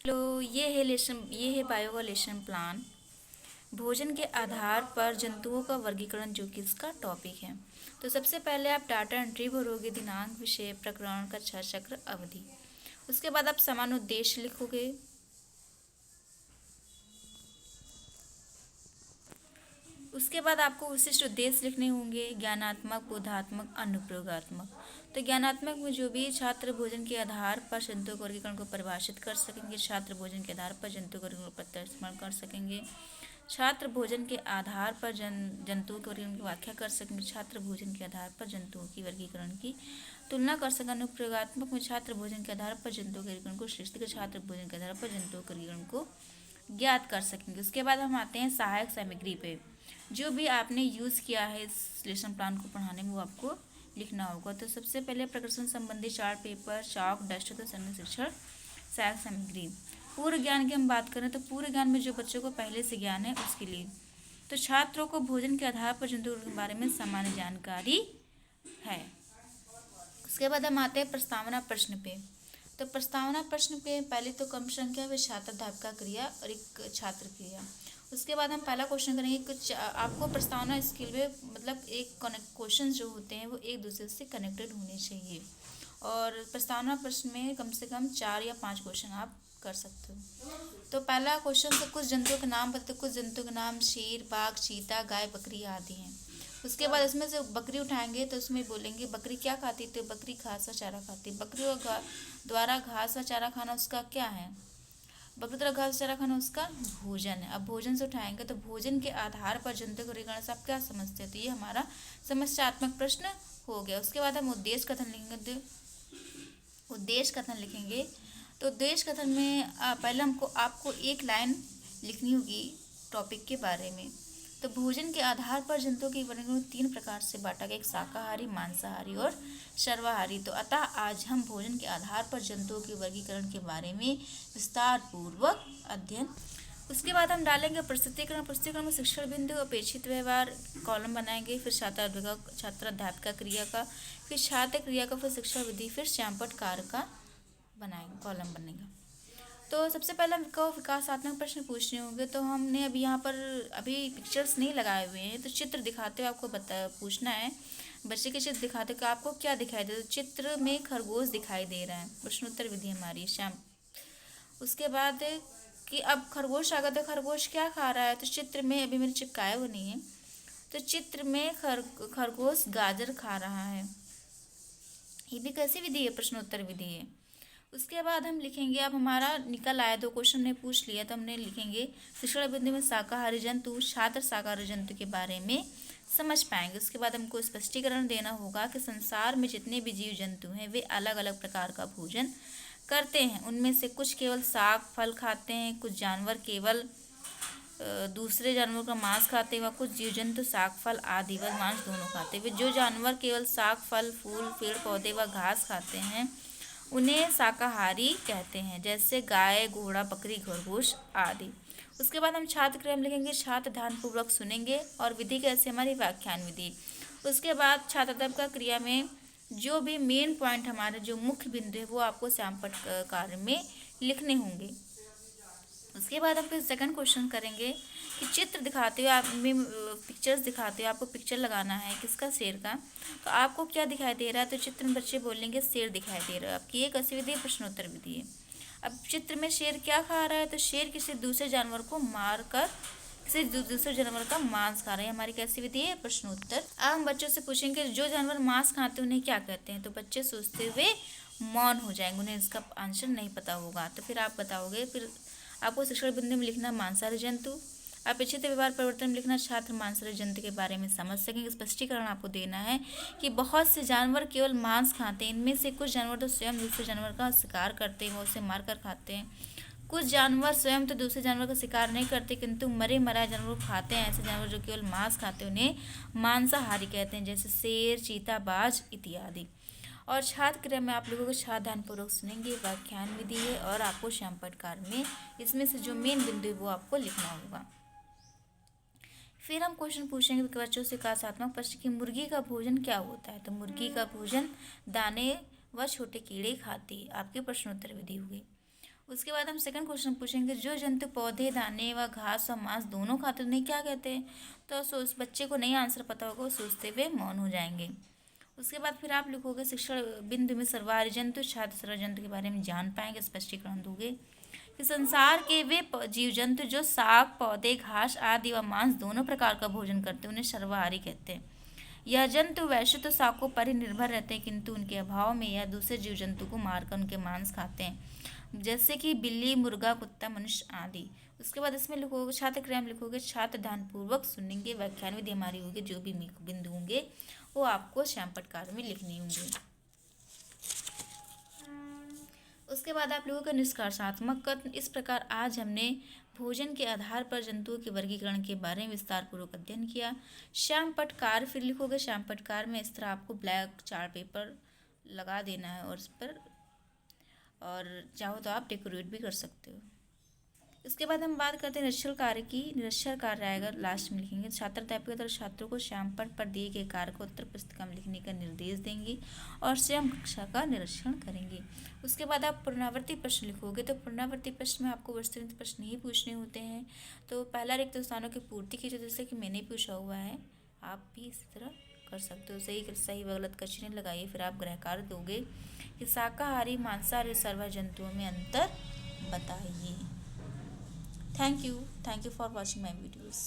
लो ये है बायो का लेसन प्लान। भोजन के आधार पर जंतुओं का वर्गीकरण जो कि इसका टॉपिक है। तो सबसे पहले आप डाटा एंट्री भरोगे, दिनांक, विषय, प्रकरण, कक्षा, चक्र, अवधि। उसके बाद आप समान उद्देश्य लिखोगे। उसके बाद आपको विशिष्ट उद्देश्य लिखने होंगे, ज्ञानात्मक, बोधात्मक, अनुप्रयोगात्मक। तो ज्ञानात्मक में जो भी छात्र भोजन के आधार पर जंतु के वर्गीकरण को परिभाषित कर सकेंगे, छात्र भोजन के आधार पर जंतु के वर्गीकरण को प्रत्यक्ष कर सकेंगे, छात्र भोजन के आधार पर जंतुओं के वर्गीकरण की व्याख्या कर सकेंगे, छात्र भोजन के आधार पर जंतुओं की वर्गीकरण की तुलना कर सकेंगे। अनुप्रयोगात्मक में छात्र भोजन के आधार पर जंतुओं के वर्गीकरण को सृष्टि, छात्र भोजन के आधार पर जंतुओं के वर्गीकरण को ज्ञात कर सकेंगे। उसके बाद हम आते हैं सहायक सामग्री पे। जो भी आपने यूज़ किया है इस लेसन प्लान को पढ़ाने में वो आपको लिखना होगा। तो सबसे पहले प्रकृति संबंधी चार्ट पेपर, चाक, डस्टर, तो सैन्य शिक्षण सहायक सामग्री। पूर्व ज्ञान की हम बात करें तो पूर्व ज्ञान में जो बच्चों को पहले से ज्ञान है उसके लिए। तो छात्रों को भोजन के आधार पर जंतुओं के बारे में सामान्य जानकारी है। उसके बाद हम आते हैं प्रस्तावना प्रश्न पे। तो प्रस्तावना प्रश्न पे पहले तो कम संख्या में छात्र अध्यापक क्रिया और एक छात्र क्रिया। उसके बाद हम पहला क्वेश्चन करेंगे। कुछ आपको प्रस्तावना स्किल में मतलब एक क्वेश्चन जो होते हैं वो एक दूसरे से कनेक्टेड होने चाहिए, और प्रस्तावना प्रश्न में कम से कम 4 या 5 क्वेश्चन आप कर सकते हो। तो पहला क्वेश्चन से कुछ जंतुओं के नाम बताते। कुछ जंतुओं के नाम शेर, बाघ, चीता, गाय, बकरी आदि हैं। उसके बाद इसमें से बकरी उठाएंगे तो उसमें बोलेंगे बकरी क्या खाती है, तो बकरी घास व चारा खाती है। बकरियों द्वारा घास व चारा खाना उसका क्या है, बकरी द्वारा घास चारा खाना उसका भोजन है। अब भोजन से उठाएंगे तो भोजन के आधार पर जंतु के वर्गीकरण से आप क्या समझते हैं, तो ये हमारा समस्यात्मक प्रश्न हो गया। उसके बाद हम उद्देश्य कथन लिखेंगे। उद्देश्य कथन लिखेंगे तो उद्देश्य कथन में पहले आपको एक लाइन लिखनी होगी टॉपिक के बारे में। तो भोजन के आधार पर जंतुओं के वर्गीकरण 3 प्रकार से बांटा गया, एक शाकाहारी, मांसाहारी और सर्वाहारी। तो अतः आज हम भोजन के आधार पर जंतुओं के वर्गीकरण के बारे में विस्तार पूर्वक अध्ययन। उसके बाद हम डालेंगे प्रस्तुतिकरण। प्रस्तुतिकरण में शिक्षण बिंदु, अपेक्षित व्यवहार, कॉलम बनाएंगे, फिर छात्र अध्यापिका क्रिया का, फिर छात्र क्रिया का, फिर शिक्षा विधि, फिर श्यामपट्ट कार्य का बनाएंगे, कॉलम बनेगा। तो सबसे पहले हमको विकासात्मक प्रश्न पूछने होंगे। तो हमने अभी यहाँ पर अभी पिक्चर्स नहीं लगाए हुए हैं, तो चित्र दिखाते हुए आपको पूछना है। बच्चे के चित्र दिखाते हुए आपको क्या दिखाई दे, तो चित्र में खरगोश दिखाई दे रहा है। प्रश्नोत्तर विधि हमारी शाम। उसके बाद कि अब खरगोश आ गया तो खरगोश क्या खा रहा है, तो चित्र में अभी मेरे चिपकाए हुए नहीं है, तो चित्र में खरगोश गाजर खा रहा है। ये भी कैसी विधि है, प्रश्नोत्तर विधि है। उसके बाद हम लिखेंगे, अब हमारा निकल आया, 2 क्वेश्चन ने पूछ लिया, तो हमने लिखेंगे शिक्षण बिंदु में शाकाहारी जंतु, छात्र शाकाहारी जंतु के बारे में समझ पाएंगे। उसके बाद हमको स्पष्टीकरण देना होगा कि संसार में जितने भी जीव जंतु हैं वे अलग अलग प्रकार का भोजन करते हैं। उनमें से कुछ केवल साग फल खाते हैं, कुछ जानवर केवल दूसरे जानवरों का मांस खाते हैं, व कुछ जीव जंतु साग फल आदि व मांस दोनों खाते हैं। जो जानवर केवल साग फल, फूल, पेड़ पौधे व घास खाते हैं उन्हें शाकाहारी कहते हैं, जैसे गाय, घोड़ा, बकरी, खरगोश आदि। उसके बाद हम छात्र क्रिया में लिखेंगे, छात्र ध्यानपूर्वक सुनेंगे, और विधि कैसे, हमारी व्याख्यान विधि। उसके बाद छात्र अध्यापक क्रिया में जो भी मेन पॉइंट हमारे जो मुख्य बिंदु है वो आपको श्यामपट्ट कार्य में लिखने होंगे। उसके बाद हम फिर सेकंड क्वेश्चन करेंगे कि चित्र दिखाते हुए आप में पिक्चर्स दिखाते हुए आपको पिक्चर लगाना है किसका, शेर का। तो आपको क्या दिखाई दे रहा है, तो चित्र में बच्चे बोलेंगे शेर दिखाई दे रहा है। आपकी एक ऐसी विधि प्रश्नोत्तर विधि है। अब चित्र में शेर क्या खा रहा है, तो शेर किसी दूसरे जानवर को मार कर किसी दूसरे जानवर का मांस खा रहा है, हमारी कैसी विधि है, प्रश्नोत्तर। अब हम बच्चों से पूछेंगे जो जानवर मांस खाते हैं उन्हें क्या कहते हैं, तो बच्चे सोचते हुए मौन हो जाएंगे, उन्हें इसका आंसर नहीं पता होगा। तो फिर आप बताओगे, फिर आपको शिक्षण बिंदु में लिखना मांसाहारी जंतु, अपेक्षित व्यवहार परिवर्तन में लिखना छात्र मांसाहारी जंतु के बारे में समझ सकेंगे। स्पष्टीकरण आपको देना है कि बहुत से जानवर केवल मांस खाते हैं, इनमें से कुछ जानवर तो स्वयं दूसरे जानवर का शिकार करते हैं, वो उसे मारकर खाते हैं। कुछ जानवर स्वयं तो दूसरे जानवर का शिकार नहीं करते किंतु मरे मराए जानवर को खाते हैं। ऐसे जानवर जो केवल मांस खाते हैं उन्हें मांसाहारी कहते हैं, जैसे शेर, चीता, बाज इत्यादि। और छात्र क्रिया में आप लोगों को छात्र ध्यानपूर्वक सुनेंगे, व्याख्यान विधि है, और आपको श्यामपट्ट कार्य में इसमें से जो मेन बिंदु है वो आपको लिखना होगा। फिर हम क्वेश्चन पूछेंगे बच्चों से विकासात्मक प्रश्न की मुर्गी का भोजन क्या होता है, तो मुर्गी का भोजन दाने व छोटे कीड़े खाती है, आपकी प्रश्नोत्तर विधि होगी। उसके बाद हम सेकंड क्वेश्चन पूछेंगे, जो जंतु पौधे, दाने व घास और मांस दोनों खाते हैं उन्हें क्या कहते हैं? तो उस बच्चे को नहीं आंसर पता होगा, वो सोचते हुए मौन हो जाएंगे। उसके बाद फिर आप लिखोगे शिक्षण बिंदु में सर्वहारी जंतु, छात्र सर्व जंतु के बारे में जान पाएंगे, स्पष्टीकरण दोगे कि संसार के वे जीव जंतु जो साग, पौधे, घास आदि व मांस दोनों प्रकार का भोजन करते हैं उन्हें सर्वहारी कहते हैं। यह जंतु वैसे तो शाकों पर ही निर्भर रहते हैं, किंतु उनके अभाव में यह दूसरे जीव जंतु को मारकर उनके मांस खाते हैं, जैसे कि बिल्ली, मुर्गा, कुत्ता, मनुष्य आदि। उसके बाद इसमें लिखोगे छात्र क्रिया में लिखोगे, छात्र ध्यानपूर्वक सुनेंगे, व्याख्यान विधि हमारी होगी, जो भी बिंदु होंगे वो आपको श्यामपटकार में लिखने होंगे। उसके बाद आप लोगों का निष्कर्षात्मक कथन। इस प्रकार आज हमने भोजन के आधार पर जंतुओं के वर्गीकरण के बारे में विस्तार पूर्वक अध्ययन किया। श्यामपटकार फिर लिखोगे, श्यामपटकार में इस तरह आपको ब्लैक चार्ट पेपर लगा देना है और इस पर, और चाहो तो आप डेकोरेट भी कर सकते हो। इसके बाद हम बात करते हैं निरीक्षण कार्य की। निरीक्षण कार्य आएगा लास्ट में लिखेंगे। छात्र अध्यापक तरह छात्रों को श्यामपट पर दिए गए कार्य को उत्तर पुस्तिका में लिखने का निर्देश देंगे और स्वयं कक्षा का निरीक्षण करेंगे। उसके बाद आप पुनरावृत्ति प्रश्न लिखोगे। तो पुनरावृत्ति प्रश्न में आपको वस्तुनिष्ठ प्रश्न ही पूछने होते हैं। तो पहला रिक्त स्थानों की पूर्ति कीजिए, जैसे कि मैंने पूछा हुआ है, आप भी इसी तरह कर सकते हो। सही सही व गलत का चिन्ह लगाइए। फिर आप गृह कार्य दोगे कि शाकाहारी, मांसाहारी, सर्व जंतुओं में अंतर बताइए। Thank you for watching my videos.